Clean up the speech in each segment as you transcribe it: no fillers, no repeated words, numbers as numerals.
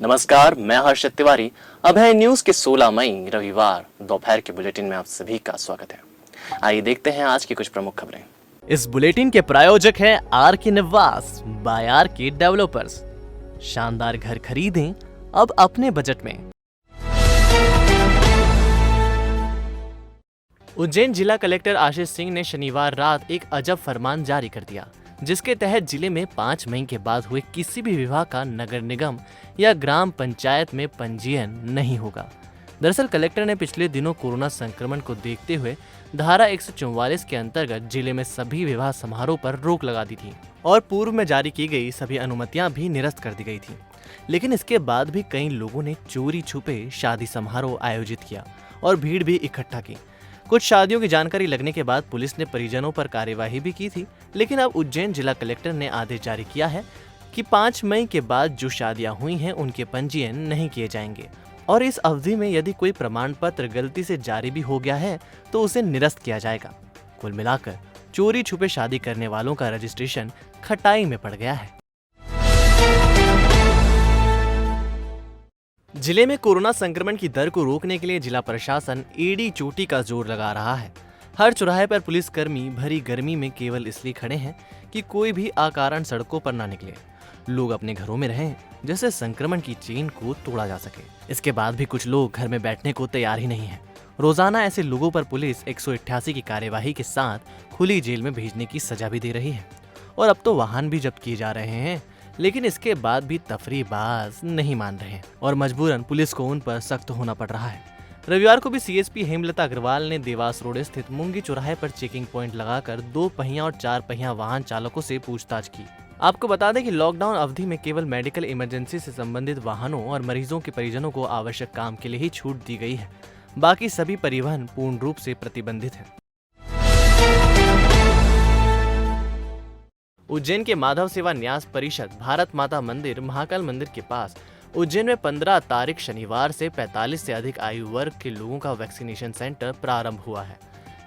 नमस्कार, मैं हर्षित तिवारी। अब है न्यूज के 16 मई रविवार दोपहर के बुलेटिन में आप सभी का स्वागत है। आइए देखते हैं आज की कुछ प्रमुख खबरें। इस बुलेटिन के प्रायोजक हैं आर के निवास बाय आर के डेवलपर्स। शानदार घर खरीदें अब अपने बजट में। उज्जैन जिला कलेक्टर आशीष सिंह ने शनिवार रात एक अजब फरमान जारी कर दिया, जिसके तहत जिले में 5 मई के बाद हुए किसी भी विवाह का नगर निगम या ग्राम पंचायत में पंजीयन नहीं होगा। दरअसल कलेक्टर ने पिछले दिनों कोरोना संक्रमण को देखते हुए धारा 144 के अंतर्गत जिले में सभी विवाह समारोह पर रोक लगा दी थी और पूर्व में जारी की गई सभी अनुमतियां भी निरस्त कर दी गई थी। लेकिन इसके बाद भी कई लोगों ने चोरी छुपे शादी समारोह आयोजित किया और भीड़ भी इकट्ठा की। कुछ शादियों की जानकारी लगने के बाद पुलिस ने परिजनों पर कार्यवाही भी की थी, लेकिन अब उज्जैन जिला कलेक्टर ने आदेश जारी किया है कि 5 मई के बाद जो शादियां हुई हैं उनके पंजीयन नहीं किए जाएंगे और इस अवधि में यदि कोई प्रमाण पत्र गलती से जारी भी हो गया है तो उसे निरस्त किया जाएगा। कुल मिलाकर चोरी छुपे शादी करने वालों का रजिस्ट्रेशन खटाई में पड़ गया है। जिले में कोरोना संक्रमण की दर को रोकने के लिए जिला प्रशासन एड़ी चोटी का जोर लगा रहा है। हर चौराहे पर पुलिसकर्मी भरी गर्मी में केवल इसलिए खड़े हैं कि कोई भी अकारण सड़कों पर ना निकले, लोग अपने घरों में रहें, जिससे संक्रमण की चेन को तोड़ा जा सके। इसके बाद भी कुछ लोग घर में बैठने को तैयार ही नहीं है। रोजाना ऐसे लोगों पर पुलिस 188 की कार्यवाही के साथ खुली जेल में भेजने की सजा भी दे रही है और अब तो वाहन भी जब्त किए जा रहे हैं। लेकिन इसके बाद भी तफरीबाज नहीं मान रहे हैं और मजबूरन पुलिस को उन पर सख्त होना पड़ रहा है। रविवार को भी सीएसपी हेमलता अग्रवाल ने देवास रोड स्थित मुंगी चौराहे पर चेकिंग पॉइंट लगाकर 2 पहिया और 4 पहिया वाहन चालकों से पूछताछ की। आपको बता दें कि लॉकडाउन अवधि में केवल मेडिकल इमरजेंसी से संबंधित वाहनों और मरीजों के परिजनों को आवश्यक काम के लिए ही छूट दी गई है। बाकी सभी परिवहन पूर्ण रूप से प्रतिबंधित है। उज्जैन के माधव सेवा न्यास परिषद भारत माता मंदिर महाकाल मंदिर के पास उज्जैन में 15 तारीख शनिवार से 45 से अधिक आयु वर्ग के लोगों का वैक्सीनेशन सेंटर प्रारंभ हुआ है।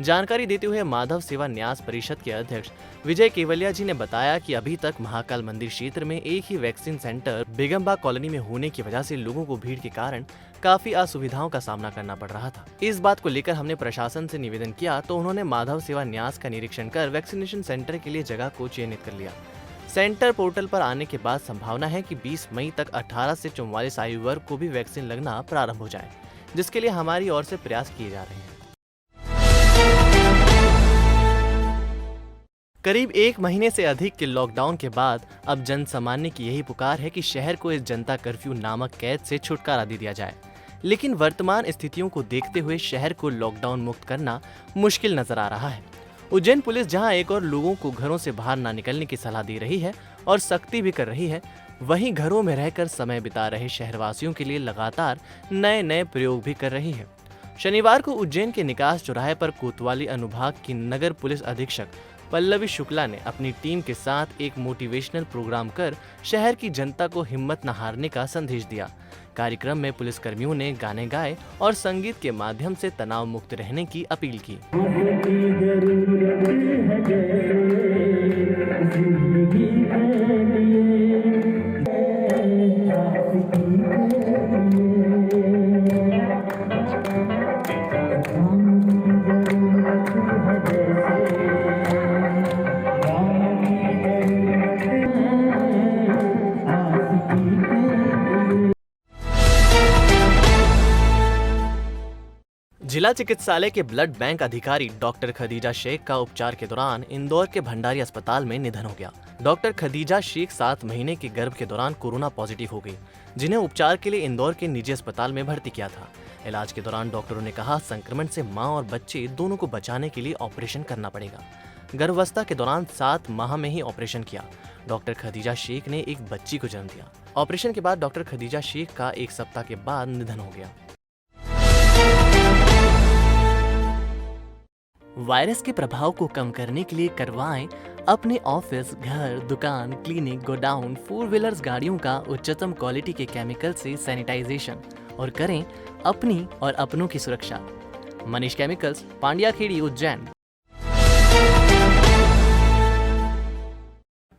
जानकारी देते हुए माधव सेवा न्यास परिषद के अध्यक्ष विजय केवलिया जी ने बताया कि अभी तक महाकाल मंदिर क्षेत्र में एक ही वैक्सीन सेंटर बेगमबाग कॉलोनी में होने की वजह से लोगों को भीड़ के कारण काफी असुविधाओं का सामना करना पड़ रहा था। इस बात को लेकर हमने प्रशासन से निवेदन किया तो उन्होंने माधव सेवा न्यास का निरीक्षण कर वैक्सीनेशन सेंटर के लिए जगह को चयनित कर लिया। सेंटर पोर्टल पर आने के बाद संभावना है कि 20 मई तक 18 से 44 आयु वर्ग को भी वैक्सीन लगना प्रारंभ हो जाए, जिसके लिए हमारी ओर से प्रयास किए जा रहे हैं। करीब 1 महीने से अधिक के लॉकडाउन के बाद अब जन सामान्य की यही पुकार है कि शहर को इस जनता कर्फ्यू नामक कैद से छुटकारा दे दिया जाए। लेकिन वर्तमान स्थितियों को देखते हुए शहर को लॉकडाउन मुक्त करना मुश्किल नजर आ रहा है। उज्जैन पुलिस जहां एक और लोगों को घरों से बाहर ना निकलने की सलाह दे रही है और सख्ती भी कर रही है, वहीं घरों में रहकर समय बिता रहे शहरवासियों के लिए लगातार नए प्रयोग भी कर रही है। शनिवार को उज्जैन के निकास चौराहे पर कोतवाली अनुभाग की नगर पुलिस अधीक्षक पल्लवी शुक्ला ने अपनी टीम के साथ एक मोटिवेशनल प्रोग्राम कर शहर की जनता को हिम्मत न हारने का संदेश दिया। कार्यक्रम में पुलिसकर्मियों ने गाने गाए और संगीत के माध्यम से तनाव मुक्त रहने की अपील की। जिला चिकित्सालय के ब्लड बैंक अधिकारी डॉक्टर खदीजा शेख का उपचार के दौरान इंदौर के भंडारी अस्पताल में निधन हो गया। डॉक्टर खदीजा शेख 7 महीने के गर्भ के दौरान कोरोना पॉजिटिव हो गई, जिन्हें उपचार के लिए इंदौर के निजी अस्पताल में भर्ती किया था। इलाज के दौरान डॉक्टरों ने कहा संक्रमण से मां और बच्चे दोनों को बचाने के लिए ऑपरेशन करना पड़ेगा। गर्भावस्था के दौरान 7 माह में ही ऑपरेशन किया। डॉक्टर खदीजा शेख ने एक बच्ची को जन्म दिया। ऑपरेशन के बाद डॉक्टर खदीजा शेख का 1 सप्ताह के बाद निधन हो गया। वायरस के प्रभाव को कम करने के लिए करवाएं अपने ऑफिस, घर, दुकान, क्लिनिक, गोडाउन, 4 व्हीलर्स गाड़ियों का उच्चतम क्वालिटी के केमिकल से सैनिटाइजेशन और करें अपनी और अपनों की सुरक्षा। मनीष केमिकल्स, पांड्या खेड़ी, उज्जैन।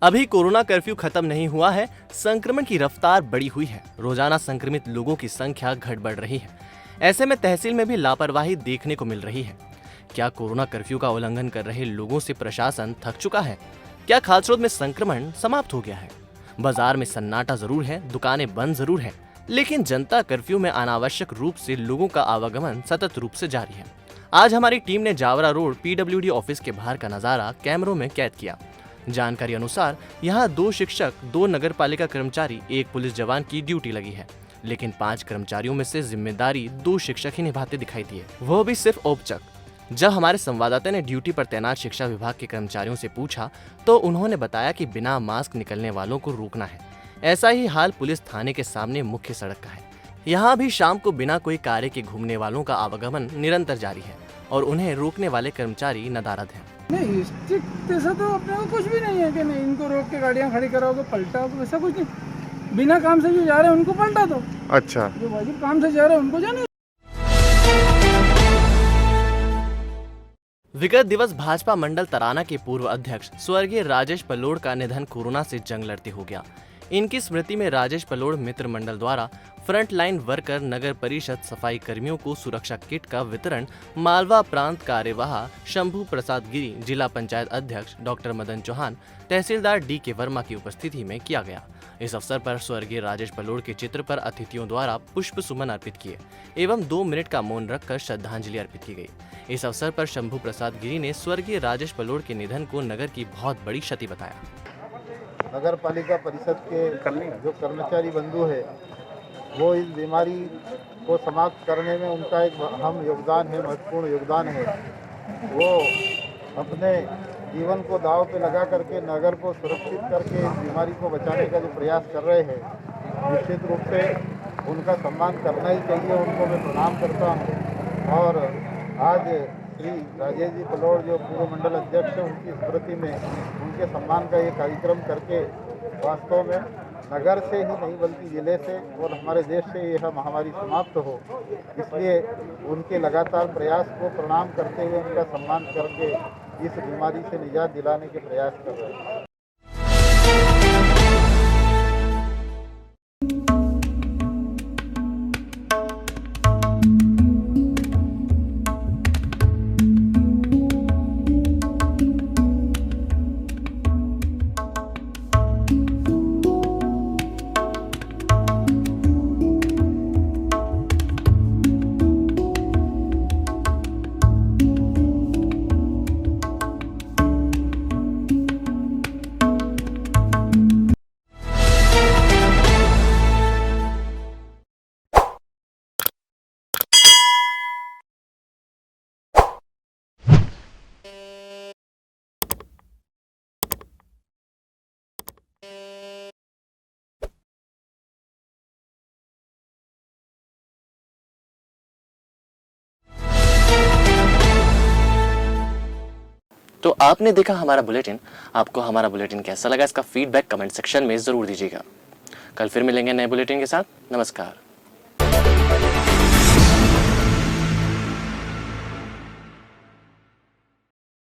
अभी कोरोना कर्फ्यू खत्म नहीं हुआ है, संक्रमण की रफ्तार बढ़ी हुई है। रोजाना संक्रमित लोगों की संख्या घट बढ़ रही है। ऐसे में तहसील में भी लापरवाही देखने को मिल रही है। क्या कोरोना कर्फ्यू का उल्लंघन कर रहे लोगों से प्रशासन थक चुका है? क्या खासरोद में संक्रमण समाप्त हो गया है? बाजार में सन्नाटा जरूर है, दुकानें बंद जरूर है, लेकिन जनता कर्फ्यू में अनावश्यक रूप से लोगों का आवागमन सतत रूप से जारी है। आज हमारी टीम ने जावरा रोड PWD ऑफिस के बाहर का नजारा कैमरों में कैद किया। जानकारी अनुसार यहाँ 2 शिक्षक, 2 नगर पालिका कर्मचारी, 1 पुलिस जवान की ड्यूटी लगी है, लेकिन 5 कर्मचारियों में से जिम्मेदारी 2 शिक्षक ही निभाते दिखाई दिए, वो भी सिर्फ औपचक। जब हमारे संवाददाता ने ड्यूटी पर तैनात शिक्षा विभाग के कर्मचारियों से पूछा तो उन्होंने बताया कि बिना मास्क निकलने वालों को रोकना है। ऐसा ही हाल पुलिस थाने के सामने मुख्य सड़क का है। यहाँ भी शाम को बिना कोई कार्य के घूमने वालों का आवागमन निरंतर जारी है और उन्हें रोकने वाले कर्मचारी नदारद हैं। नहीं, स्ट्रिक्ट ऐसा तो अपने को कुछ भी नहीं है कि नहीं इनको रोक के गाड़ियाँ खड़ी कराओगे, पलटाओगे, वैसा कुछ नहीं। बिना काम से जो जा रहे हैं उनको पलटा दो। अच्छा, जो वाजिब काम से जा रहे हैं उनको जाने। विगत दिवस भाजपा मंडल तराना के पूर्व अध्यक्ष स्वर्गीय राजेश पलोड़ का निधन कोरोना से जंग लड़ते हो गया। इनकी स्मृति में राजेश पलोड़ मित्र मंडल द्वारा फ्रंट लाइन वर्कर, नगर परिषद सफाई कर्मियों को सुरक्षा किट का वितरण मालवा प्रांत कार्यवाह शंभू प्रसाद गिरी, जिला पंचायत अध्यक्ष डॉक्टर मदन चौहान, तहसीलदार DK वर्मा की उपस्थिति में किया गया। इस अवसर पर स्वर्गीय राजेश पलोड़ के चित्र पर अतिथियों द्वारा पुष्प सुमन अर्पित किए एवं 2 मिनट का मौन रखकर श्रद्धांजलि अर्पित की गई। इस अवसर पर शंभू प्रसाद गिरी ने स्वर्गीय राजेश पलोड़ के निधन को नगर की बहुत बड़ी क्षति बताया। नगर पालिका परिषद के जो कर्मचारी बंधु है वो इस बीमारी को समाप्त करने में उनका एक अहम योगदान है, महत्वपूर्ण योगदान है। वो अपने जीवन को दांव पे लगा करके नगर को सुरक्षित करके इस बीमारी को बचाने का जो प्रयास कर रहे हैं, निश्चित रूप से उनका सम्मान करना ही चाहिए। उनको मैं प्रणाम करता हूँ। और आज श्री राजेश जी पलोड़ जो पूर्व मंडल अध्यक्ष है, उनकी स्मृति में उनके सम्मान का ये कार्यक्रम करके वास्तव में नगर से ही नहीं बल्कि जिले से और हमारे देश से यह महामारी समाप्त हो, इसलिए उनके लगातार प्रयास को प्रणाम करते हुए उनका सम्मान करके इस बीमारी से निजात दिलाने के प्रयास कर रहे हैं। तो आपने देखा हमारा बुलेटिन। आपको हमारा बुलेटिन कैसा लगा, इसका फीडबैक कमेंट सेक्शन में जरूर दीजिएगा। कल फिर मिलेंगे नए बुलेटिन के साथ। नमस्कार।